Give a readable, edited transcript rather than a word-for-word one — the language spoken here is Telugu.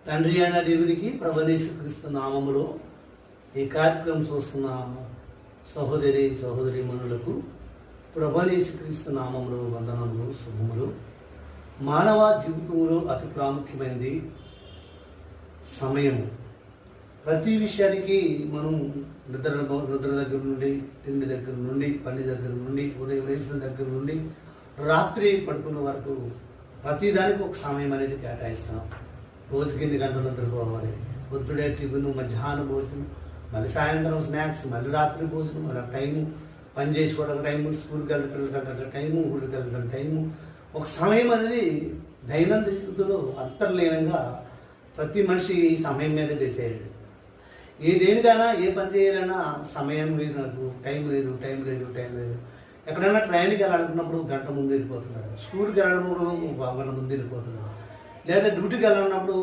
తండ్రి అయిన దేవునికి ప్రభుయేసుక్రీస్తు నామములో ఈ కార్యక్రమం చూస్తున్న సహోదరి మనులకు ప్రభుయేసుక్రీస్తు నామములో వందనములు, శుభములు. మానవ జీవితంలో అతి ప్రాముఖ్యమైనది సమయము. ప్రతి విషయానికి మనం నిద్ర దగ్గర నుండి, తిండి దగ్గర నుండి, పని దగ్గర నుండి, ఉదయం వేసిన దగ్గర నుండి రాత్రి పడుకున్న వరకు ప్రతిదానికి ఒక సమయం అనేది కేటాయిస్తున్నాం. రోజుకి 8 గంటలు నిద్రపోవాలి, పొద్దుడే టిఫిన్, మధ్యాహ్నం భోజనం, మళ్ళీ సాయంత్రం స్నాక్స్, మళ్ళీ రాత్రి భోజనం, మళ్ళీ టైము, పని చేసుకోవడానికి టైము, స్కూల్కి వెళ్ళడానికి టైము, ఊరికి వెళ్ళడానికి టైము. ఒక సమయం అనేది దైనందిన జీవితంలో అంతర్లీనంగా ప్రతి మనిషి సమయం మీద డిసైడ్. దేనికైనా ఏ పని చేయాలన్నా సమయం లేదు, నాకు టైం లేదు. ఎక్కడైనా ట్రైన్కి వెళ్ళాలనుకున్నప్పుడు గంట ముందు వెళ్ళిపోతున్నారు, స్కూల్కి వెళ్ళినప్పుడు గంట ముందు వెళ్ళిపోతున్నారు, లేదా డ్యూటీకి వెళ్ళాలన్నప్పుడు